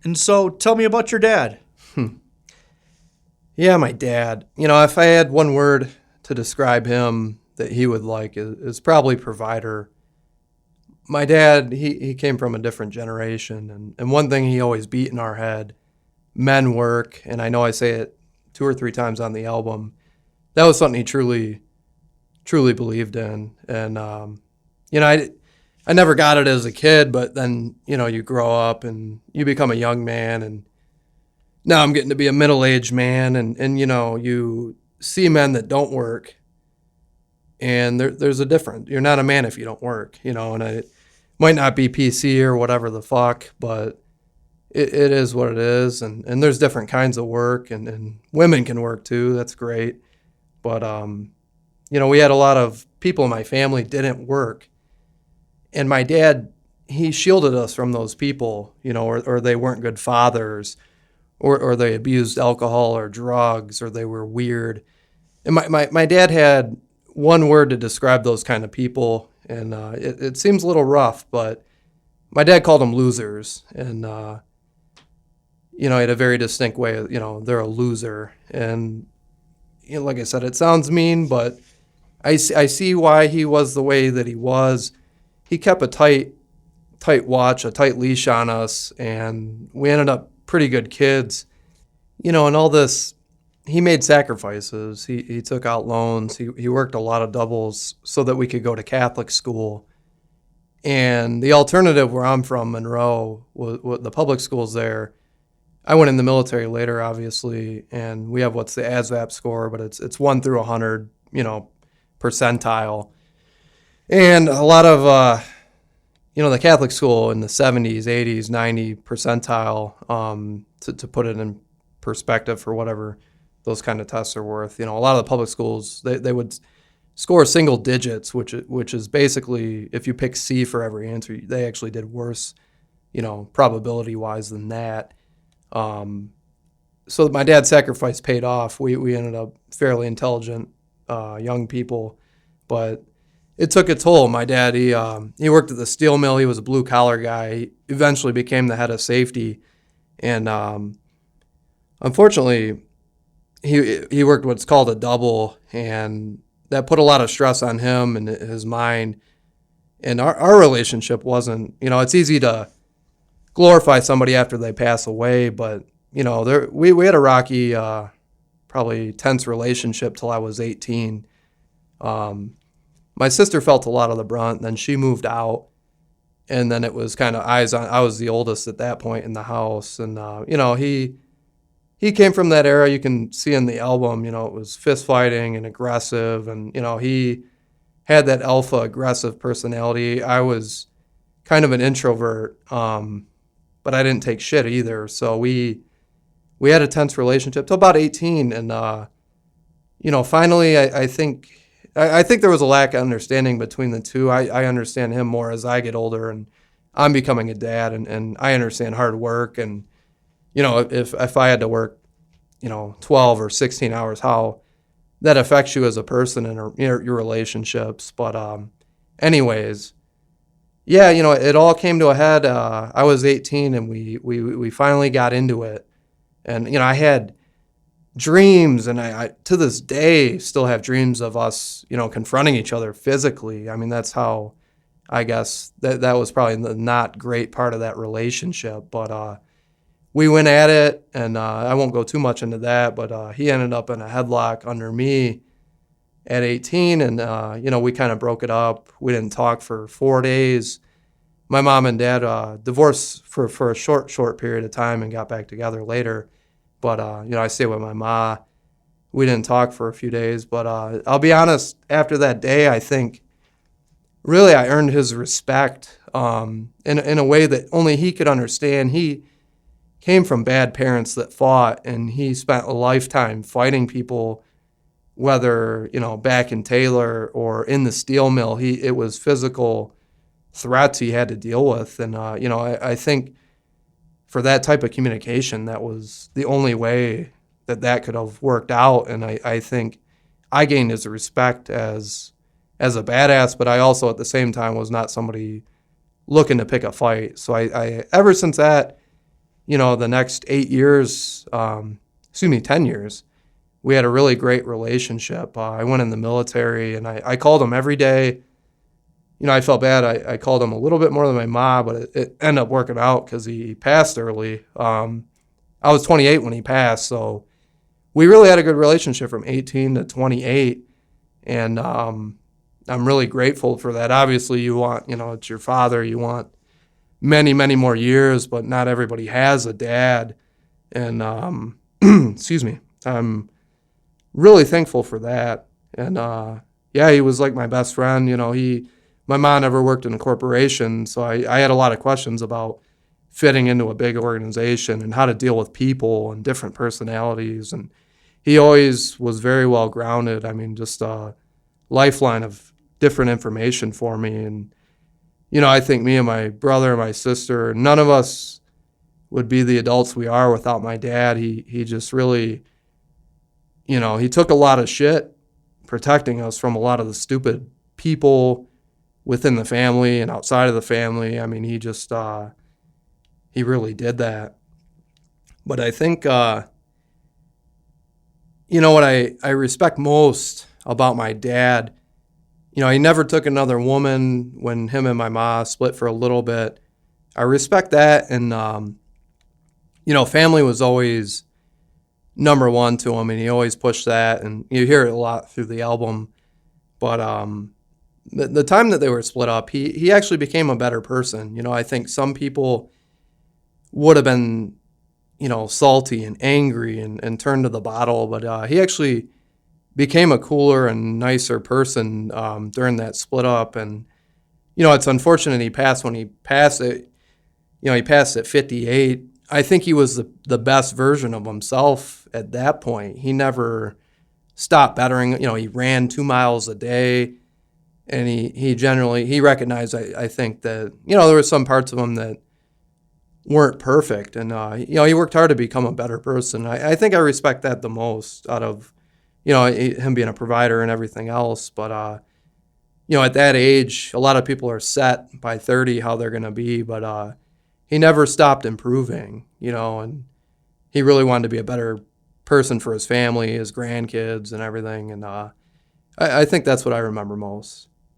And so tell me about your dad. Yeah, my dad. If I had one word to describe him that he would like is probably provider. My dad, he came from a different generation, and one thing he always beat in our head, men work, and I know I say it 2 or 3 times on the album, that was something he truly believed in. And, I never got it as a kid, but then, you grow up and you become a young man, and now I'm getting to be a middle-aged man, and you see men that don't work, and there's a difference. You're not a man if you don't work, and it might not be PC or whatever the fuck, but it is what it is, and there's different kinds of work, and women can work too. That's great. But, we had a lot of people in my family didn't work, and my dad, he shielded us from those people, or they weren't good fathers, or they abused alcohol or drugs, or they were weird. And my dad had one word to describe those kind of people, and it seems a little rough, but my dad called them losers. And, he had a very distinct way of, they're a loser. And, like I said, it sounds mean, but I see why he was the way that he was. He kept a tight watch, a tight leash on us, and we ended up pretty good kids. And all this, he made sacrifices. He took out loans. He worked a lot of doubles so that we could go to Catholic school. And the alternative where I'm from, Monroe, was the public schools there. I went in the military later, obviously, and we have what's the ASVAB score, but it's 1 through 100, percentile. And a lot of, the Catholic school in the 70s, 80s, 90 percentile, to put it in perspective for whatever those kind of tests are worth. A lot of the public schools, they would score single digits, which is basically if you pick C for every answer, they actually did worse, probability-wise than that. So my dad's sacrifice paid off. We ended up fairly intelligent young people, but it took a toll. My dad, he worked at the steel mill. He was a blue-collar guy. He eventually became the head of safety, and unfortunately, he worked what's called a double, and that put a lot of stress on him and his mind. And our relationship wasn't, it's easy to glorify somebody after they pass away, but, we had a rocky, probably tense relationship till I was 18. My sister felt a lot of the brunt, then she moved out, and then it was kind of eyes on. I was the oldest at that point in the house, and, he came from that era. You can see in the album, it was fist fighting and aggressive, and, he had that alpha aggressive personality. I was kind of an introvert, but I didn't take shit either. So we had a tense relationship till about 18, and, finally I think there was a lack of understanding between the two. I understand him more as I get older, and I'm becoming a dad, and I understand hard work, and, if I had to work, 12 or 16 hours, how that affects you as a person and your relationships. But anyways, yeah, it all came to a head. I was 18, and we finally got into it. And, I had dreams, and I to this day still have dreams of us, confronting each other physically. I mean, that's how, I guess, that was probably the not great part of that relationship. But we went at it, and I won't go too much into that, but he ended up in a headlock under me at 18, and, we kind of broke it up. We didn't talk for 4 days. My mom and dad divorced for a short period of time and got back together later. But, I stayed with my ma. We didn't talk for a few days, but I'll be honest, after that day, I think really I earned his respect in a way that only he could understand. He came from bad parents that fought, and he spent a lifetime fighting people, whether, back in Taylor or in the steel mill. It was physical threats he had to deal with. And, I think for that type of communication, that was the only way that could have worked out. And I think I gained his respect as a badass, but I also at the same time was not somebody looking to pick a fight. So I ever since that, the next 8 years, 10 years, we had a really great relationship. I went in the military, and I called him every day. I felt bad. I called him a little bit more than my mom, but it ended up working out because he passed early. I was 28 when he passed, so we really had a good relationship from 18 to 28, and I'm really grateful for that. Obviously, you want, it's your father, you want many, many more years, but not everybody has a dad, and excuse me, I'm really thankful for that. And yeah, he was like my best friend. My mom never worked in a corporation, so I had a lot of questions about fitting into a big organization and how to deal with people and different personalities. And he always was very well grounded. I mean, just a lifeline of different information for me. And, I think me and my brother and my sister, none of us would be the adults we are without my dad. He just really, he took a lot of shit protecting us from a lot of the stupid people within the family and outside of the family. I mean, he just, he really did that. But I think, what I respect most about my dad, he never took another woman when him and my ma split for a little bit. I respect that. And, family was always number one to him, and he always pushed that. And you hear it a lot through the album. But, the time that they were split up, he actually became a better person. I think some people would have been, salty and angry and turned to the bottle, but he actually became a cooler and nicer person during that split up. And, it's unfortunate he passed when he passed it. He passed at 58. I think he was the best version of himself at that point. He never stopped bettering. He ran 2 miles a day. And he recognized, I think, that, there were some parts of him that weren't perfect. And, he worked hard to become a better person. I think I respect that the most out of, him being a provider and everything else. But, at that age, a lot of people are set by 30 how they're going to be. But he never stopped improving, and he really wanted to be a better person for his family, his grandkids and everything. And I think that's what I remember most.